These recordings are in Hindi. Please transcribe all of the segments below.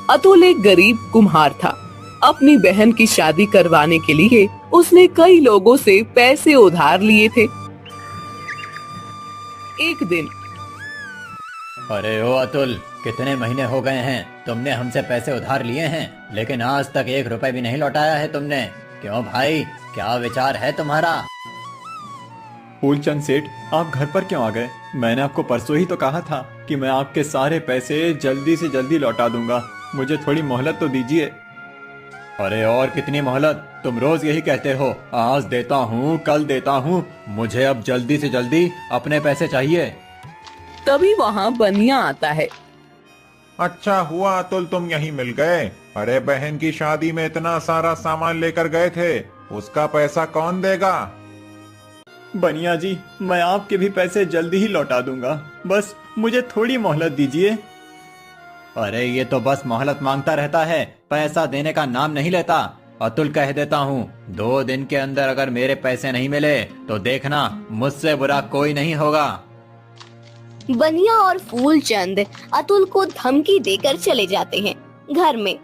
अतुल एक गरीब कुम्हार था। अपनी बहन की शादी करवाने के लिए उसने कई लोगों से पैसे उधार लिए थे। एक दिन अरे ओ अतुल, कितने महीने हो गए हैं तुमने हमसे पैसे उधार लिए हैं, लेकिन आज तक 1 रुपए भी नहीं लौटाया है तुमने। क्यों भाई, क्या विचार है तुम्हारा? फूलचंद सेठ, आप घर पर क्यों आ गए? मैंने आपको परसों ही तो कहा था कि मैं आपके सारे पैसे जल्दी से जल्दी लौटा दूंगा। मुझे थोड़ी मोहलत तो दीजिए। अरे और कितनी मोहलत? तुम रोज यही कहते हो, आज देता हूँ कल देता हूँ। मुझे अब जल्दी से जल्दी अपने पैसे चाहिए। तभी वहाँ बनिया आता है। अच्छा हुआ अतुल, तुम यहीं मिल गए। अरे बहन की शादी में इतना सारा सामान लेकर गए थे, उसका पैसा कौन देगा? बनिया जी, मैं आपके भी पैसे जल्दी ही लौटा दूंगा, बस मुझे थोड़ी मोहलत दीजिए। अरे ये तो बस मोहलत मांगता रहता है, पैसा देने का नाम नहीं लेता। अतुल, कह देता हूँ, 2 दिन के अंदर अगर मेरे पैसे नहीं मिले तो देखना मुझसे बुरा कोई नहीं होगा। बनिया और फूलचंद अतुल को धमकी देकर चले जाते हैं घर में।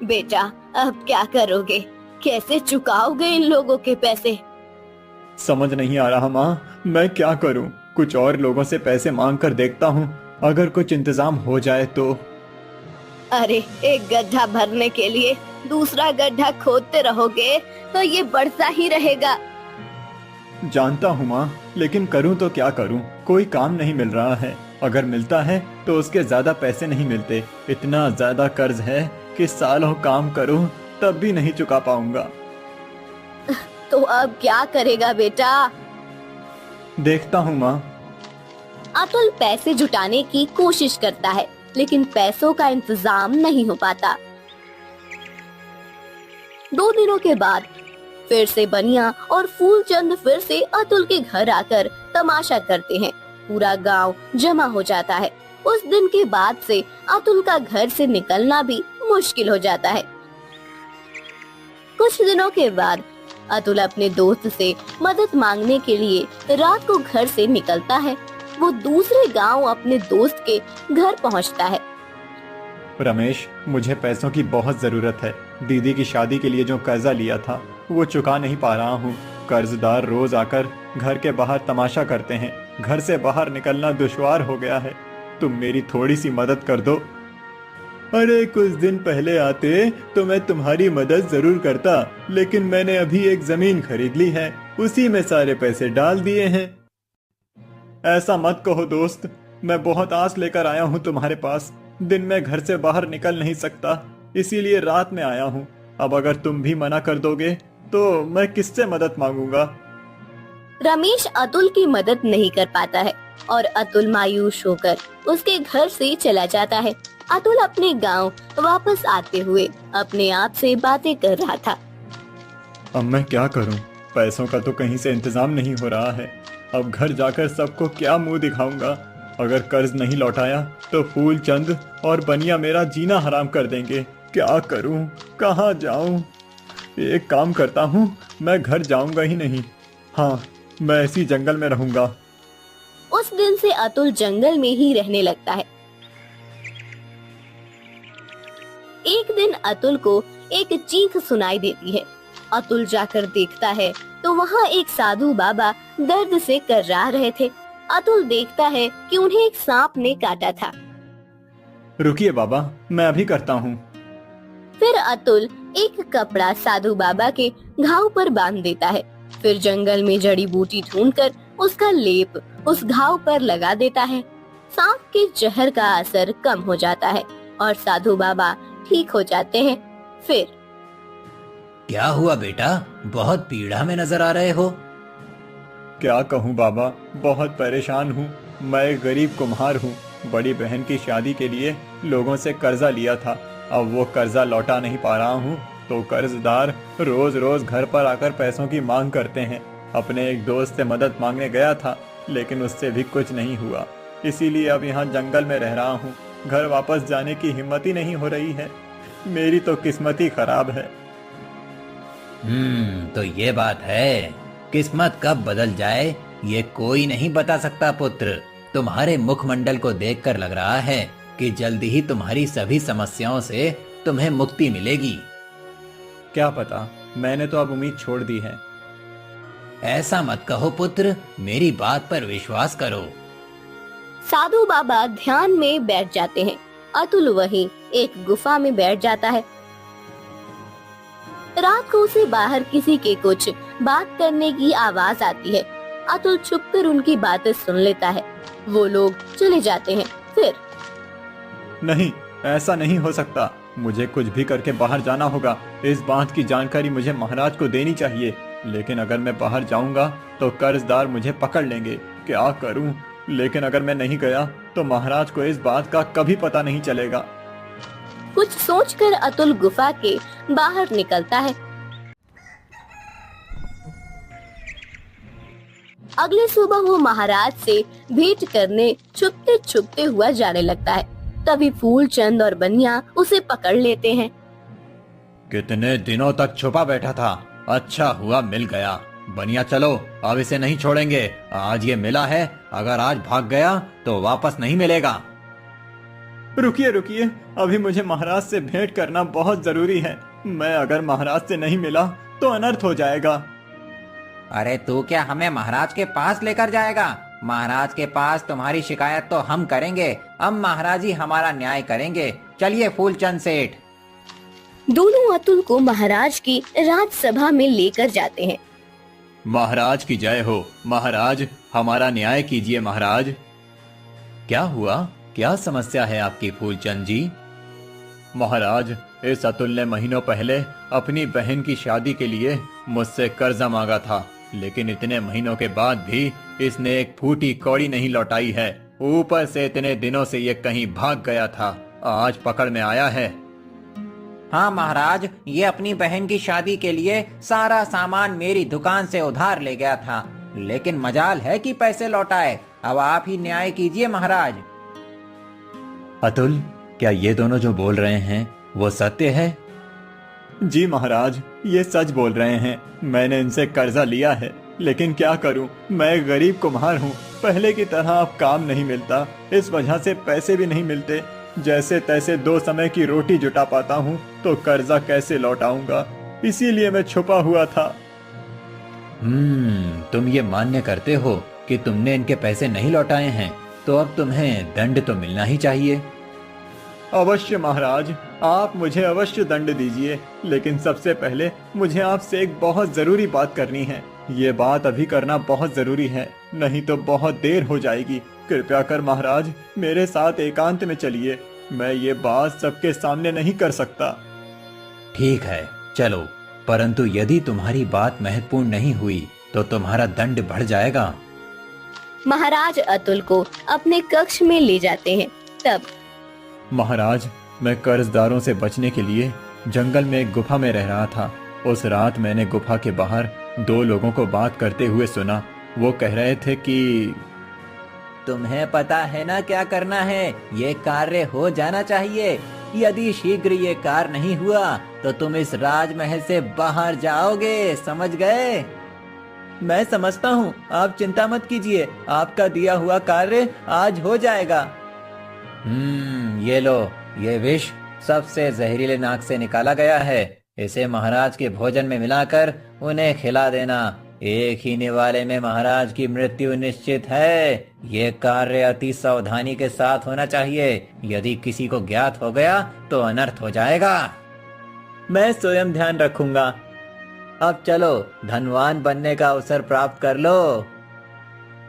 बेटा, अब क्या करोगे? कैसे चुकाओगे इन लोगों के पैसे? समझ नहीं आ रहा माँ, मैं क्या करूँ? कुछ और लोगों से पैसे मांग कर देखता हूँ, अगर कुछ इंतजाम हो जाए तो। अरे, एक गड्ढा भरने के लिए दूसरा गड्ढा खोदते रहोगे तो ये बढ़ता ही रहेगा। जानता हूँ माँ, लेकिन करूँ तो क्या करूँ? कोई काम नहीं मिल रहा है। अगर मिलता है तो उसके ज्यादा पैसे नहीं मिलते। इतना ज्यादा कर्ज है कि सालों काम करूँ तब भी नहीं चुका पाऊंगा। तो अब क्या करेगा बेटा? देखता हूँ माँ। अतुल पैसे जुटाने की कोशिश करता है, लेकिन पैसों का इंतजाम नहीं हो पाता। 2 दिनों के बाद फिर से बनिया और फूलचंद फिर से अतुल के घर आकर तमाशा करते हैं। पूरा गांव जमा हो जाता है। उस दिन के बाद से अतुल का घर से निकलना भी मुश्किल हो जाता है। कुछ दिनों के बाद अतुल अपने दोस्त से मदद मांगने के लिए रात को घर से निकलता है। वो दूसरे गांव अपने दोस्त के घर पहुंचता है। रमेश, मुझे पैसों की बहुत जरूरत है। दीदी की शादी के लिए जो कर्जा लिया था वो चुका नहीं पा रहा हूँ। कर्जदार रोज आकर घर के बाहर तमाशा करते हैं। घर से बाहर निकलना दुश्वार हो गया है। तुम मेरी थोड़ी सी मदद कर दो। अरे कुछ दिन पहले आते तो मैं तुम्हारी मदद जरूर करता, लेकिन मैंने अभी एक जमीन खरीद ली है, उसी में सारे पैसे डाल दिए हैं। ऐसा मत कहो दोस्त, मैं बहुत आस लेकर आया हूँ तुम्हारे पास। दिन में घर से बाहर निकल नहीं सकता, इसीलिए रात में आया हूँ। अब अगर तुम भी मना कर दोगे तो मैं किससे मदद मांगूंगा? रमेश अतुल की मदद नहीं कर पाता है और अतुल मायूस होकर उसके घर से चला जाता है। अतुल अपने गांव वापस आते हुए अपने आप से बातें कर रहा था। अब मैं क्या करूं? पैसों का तो कहीं से इंतजाम नहीं हो रहा है। अब घर जाकर सबको क्या मुंह दिखाऊंगा? अगर कर्ज नहीं लौटाया तो फूलचंद और बनिया मेरा जीना हराम कर देंगे। क्या करूं? कहां जाऊं? एक काम करता हूं, मैं घर जाऊंगा ही नहीं। हाँ, मैं ऐसी जंगल में रहूंगा। उस दिन से अतुल जंगल में ही रहने लगता है। एक दिन अतुल को एक चीख सुनाई देती है। अतुल जाकर देखता है तो वहाँ एक साधु बाबा दर्द से कर्रा रहे थे। अतुल देखता है कि उन्हें एक सांप ने काटा था। रुकिए बाबा, मैं अभी करता हूँ। फिर अतुल एक कपड़ा साधु बाबा के घाव पर बांध देता है। फिर जंगल में जड़ी बूटी ढूंढकर उसका लेप उस घाव पर लगा देता है। सांप के जहर का असर कम हो जाता है और साधु बाबा ठीक हो जाते हैं। फिर क्या हुआ बेटा, बहुत पीड़ा में नजर आ रहे हो? क्या कहूँ बाबा, बहुत परेशान हूँ। मैं एक गरीब कुम्हार हूँ। बड़ी बहन की शादी के लिए लोगों से कर्जा लिया था। अब वो कर्जा लौटा नहीं पा रहा हूँ तो कर्जदार रोज रोज घर पर आकर पैसों की मांग करते हैं। अपने एक दोस्त से मदद मांगने गया था, लेकिन उससे भी कुछ नहीं हुआ। इसीलिए अब यहाँ जंगल में रह रहा हूँ। घर वापस जाने की हिम्मत ही नहीं हो रही है। मेरी तो किस्मत ही खराब है। तो ये बात है। किस्मत कब बदल जाए ये कोई नहीं बता सकता पुत्र। तुम्हारे मुखमंडल को देखकर लग रहा है कि जल्दी ही तुम्हारी सभी समस्याओं से तुम्हें मुक्ति मिलेगी। क्या पता, मैंने तो अब उम्मीद छोड़ दी है। ऐसा मत कहो पुत्र, मेरी बात पर विश्वास करो। साधु बाबा ध्यान में बैठ जाते हैं। अतुल वहीं एक गुफा में बैठ जाता है। रात को उसे बाहर किसी के कुछ बात करने की आवाज आती है। अतुल छुपकर उनकी बातें सुन लेता है। वो लोग चले जाते हैं। फिर नहीं, ऐसा नहीं हो सकता। मुझे कुछ भी करके बाहर जाना होगा। इस बात की जानकारी मुझे महाराज को देनी चाहिए। लेकिन अगर मैं बाहर जाऊंगा तो कर्जदार मुझे पकड़ लेंगे। क्या करूं? लेकिन अगर मैं नहीं गया तो महाराज को इस बात का कभी पता नहीं चलेगा। कुछ सोचकर अतुल गुफा के बाहर निकलता है। अगले सुबह वो महाराज से भेंट करने छुपते छुपते हुआ जाने लगता है। तभी फूलचंद और बनिया उसे पकड़ लेते हैं। कितने दिनों तक छुपा बैठा था, अच्छा हुआ मिल गया। बनिया चलो, अब इसे नहीं छोड़ेंगे। आज ये मिला है, अगर आज भाग गया तो वापस नहीं मिलेगा। रुकिए रुकिए, अभी मुझे महाराज से भेंट करना बहुत जरूरी है। मैं अगर महाराज से नहीं मिला तो अनर्थ हो जाएगा। अरे तू क्या हमें महाराज के पास लेकर जाएगा? महाराज के पास तुम्हारी शिकायत तो हम करेंगे। अब महाराज ही हमारा न्याय करेंगे। चलिए फूलचंद सेठ। दोनों अतुल को महाराज की राजसभा में लेकर जाते हैं। महाराज की जय हो। महाराज, हमारा न्याय कीजिए महाराज। क्या हुआ? क्या समस्या है आपकी फूलचंद जी? महाराज, इस अतुल ने महीनों पहले अपनी बहन की शादी के लिए मुझसे कर्जा मांगा था, लेकिन इतने महीनों के बाद भी इसने एक फूटी कौड़ी नहीं लौटाई है। ऊपर से इतने दिनों से ये कहीं भाग गया था, आज पकड़ में आया है। हाँ महाराज, ये अपनी बहन की शादी के लिए सारा सामान मेरी दुकान से उधार ले गया था, लेकिन मजाल है कि पैसे लौटाए। अब आप ही न्याय कीजिए महाराज। अतुल, क्या ये दोनों जो बोल रहे हैं वो सत्य है? जी महाराज, ये सच बोल रहे हैं। मैंने इनसे कर्जा लिया है, लेकिन क्या करूं, मैं गरीब कुम्हार हूं। पहले की तरह अब काम नहीं मिलता, इस वजह से पैसे भी नहीं मिलते। जैसे तैसे 2 समय की रोटी जुटा पाता हूं, तो कर्जा कैसे लौटाऊंगा? इसीलिए मैं छुपा हुआ था। तुम ये मान्य करते हो कि तुमने इनके पैसे नहीं लौटाए हैं, तो अब तुम्हें दंड तो मिलना ही चाहिए। अवश्य महाराज, आप मुझे अवश्य दंड दीजिए, लेकिन सबसे पहले मुझे आपसे एक बहुत जरूरी बात करनी है। ये बात अभी करना बहुत जरूरी है, नहीं तो बहुत देर हो जाएगी। कृपया कर महाराज, मेरे साथ एकांत में चलिए। मैं ये बात सबके सामने नहीं कर सकता। ठीक है, चलो, परंतु यदि तुम्हारी बात महत्वपूर्ण नहीं हुई तो तुम्हारा दंड बढ़ जाएगा। महाराज अतुल को अपने कक्ष में ले जाते हैं। तब महाराज, मैं कर्जदारों से बचने के लिए जंगल में एक गुफा में रह रहा था। उस रात मैंने गुफा के बाहर 2 लोगों को बात करते हुए सुना। वो कह रहे थे कि तुम्हें पता है ना क्या करना है? ये कार्य हो जाना चाहिए। यदि शीघ्र ये कार्य नहीं हुआ तो तुम इस राजमहल से बाहर जाओगे, समझ गए? मैं समझता हूँ, आप चिंता मत कीजिए, आपका दिया हुआ कार्य आज हो जाएगा। ये लो, ये विष सबसे जहरीले नाक से निकाला गया है। इसे महाराज के भोजन में मिलाकर उन्हें खिला देना। एक ही निवाले में महाराज की मृत्यु निश्चित है। ये कार्य अति सावधानी के साथ होना चाहिए। यदि किसी को ज्ञात हो गया तो अनर्थ हो जाएगा। मैं स्वयं ध्यान रखूंगा। अब चलो, धनवान बनने का अवसर प्राप्त कर लो।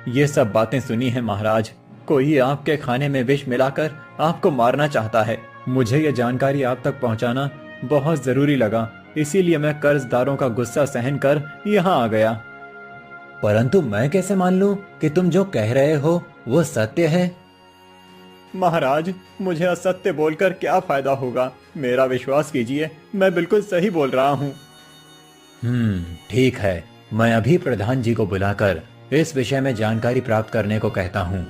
ये सब बातें सुनी है महाराज। कोई आपके खाने में विष मिलाकर आपको मारना चाहता है। मुझे ये जानकारी आप तक पहुंचाना बहुत जरूरी लगा, इसीलिए मैं कर्जदारों का गुस्सा सहन कर यहाँ आ गया। परंतु मैं कैसे मान लूं कि तुम जो कह रहे हो वो सत्य है? महाराज, मुझे असत्य बोलकर क्या फायदा होगा? मेरा विश्वास कीजिए, मैं बिल्कुल सही बोल रहा हूँ। ठीक है, मैं अभी प्रधान जी को बुलाकर इस विषय में जानकारी प्राप्त करने को कहता हूँ।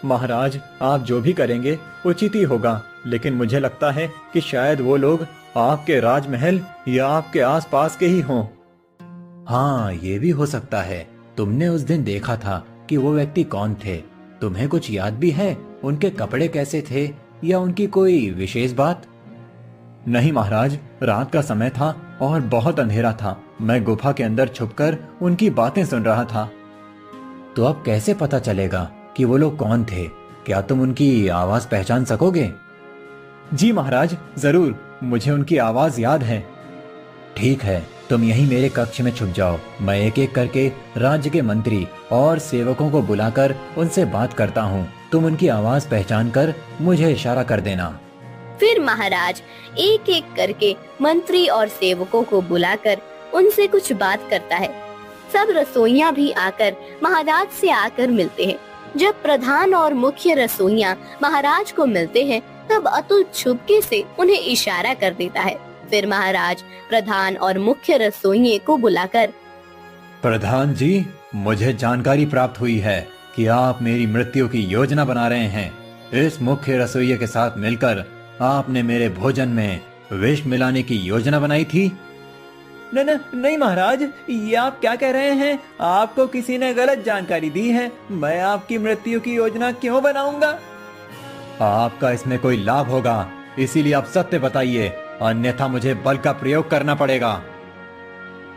महाराज, आप जो भी करेंगे उचित ही होगा, लेकिन मुझे लगता है कि शायद वो लोग आपके राजमहल या आपके आसपास के ही हों। हाँ, ये भी हो सकता है। तुमने उस दिन देखा था कि वो व्यक्ति कौन थे? तुम्हें कुछ याद भी है? उनके कपड़े कैसे थे या उनकी कोई विशेष बात? नहीं महाराज, रात का समय था और बहुत अंधेरा था। मैं गुफा के अंदर छुपकर उनकी बातें सुन रहा था। तो अब कैसे पता चलेगा कि वो लोग कौन थे? क्या तुम उनकी आवाज पहचान सकोगे? जी महाराज, जरूर, मुझे उनकी आवाज याद है। ठीक है, तुम यहीं मेरे कक्ष में छुप जाओ। मैं एक एक करके राज्य के मंत्री और सेवकों को बुलाकर उनसे बात करता हूँ। तुम उनकी आवाज पहचान कर मुझे इशारा कर देना। फिर महाराज एक एक करके मंत्री और सेवकों को बुलाकर उनसे कुछ बात करता है। सब रसोइया भी आकर महाराज से आकर मिलते हैं। जब प्रधान और मुख्य रसोइया महाराज को मिलते हैं, तब अतुल छुपके से उन्हें इशारा कर देता है। फिर महाराज प्रधान और मुख्य रसोइये को बुलाकर, प्रधान जी, मुझे जानकारी प्राप्त हुई है कि आप मेरी मृत्यु की योजना बना रहे हैं। इस मुख्य रसोइये के साथ मिलकर आपने मेरे भोजन में विष मिलाने की योजना बनाई थी। नहीं महाराज, ये आप क्या कह रहे हैं? आपको किसी ने गलत जानकारी दी है। मैं आपकी मृत्यु की योजना क्यों बनाऊंगा? आपका इसमें कोई लाभ होगा, इसीलिए आप सत्य बताइए, अन्यथा मुझे बल का प्रयोग करना पड़ेगा।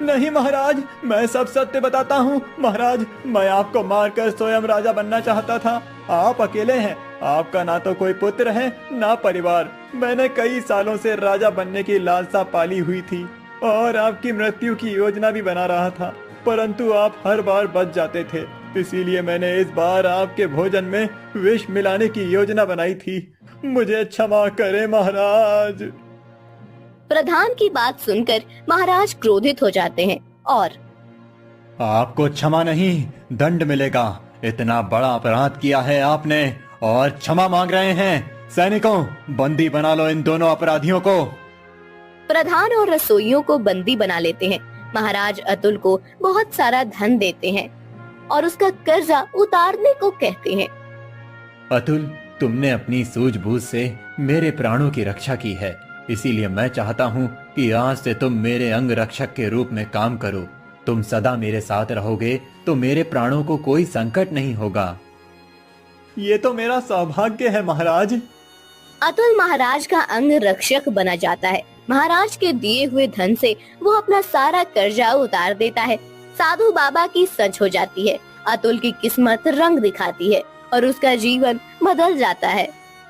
नहीं महाराज, मैं सब सत्य बताता हूँ। महाराज, मैं आपको मारकर स्वयं राजा बनना चाहता था। आप अकेले हैं, आपका ना तो कोई पुत्र है ना परिवार। मैंने कई सालों से राजा बनने की लालसा पाली हुई थी और आपकी मृत्यु की योजना भी बना रहा था, परंतु आप हर बार बच जाते थे। इसीलिए मैंने इस बार आपके भोजन में विष मिलाने की योजना बनाई थी। मुझे क्षमा करें महाराज। प्रधान की बात सुनकर महाराज क्रोधित हो जाते हैं और आपको क्षमा नहीं, दंड मिलेगा। इतना बड़ा अपराध किया है आपने और क्षमा मांग रहे हैं। सैनिकों, बंदी बना लो इन दोनों अपराधियों को। प्रधान और रसोइयों को बंदी बना लेते हैं। महाराज अतुल को बहुत सारा धन देते हैं और उसका कर्जा उतारने को कहते हैं। अतुल, तुमने अपनी सूझबूझ से मेरे प्राणों की रक्षा की है, इसीलिए मैं चाहता हूँ कि आज से तुम मेरे अंग रक्षक के रूप में काम करो। तुम सदा मेरे साथ रहोगे तो मेरे प्राणों को कोई संकट नहीं होगा। ये तो मेरा सौभाग्य है महाराज। अतुल महाराज का अंग रक्षक बना जाता है। महाराज के दिए हुए धन से वो अपना सारा कर्जा उतार देता है। साधु बाबा की सच हो जाती है। अतुल की किस्मत रंग दिखाती है और उसका जीवन बदल जाता है।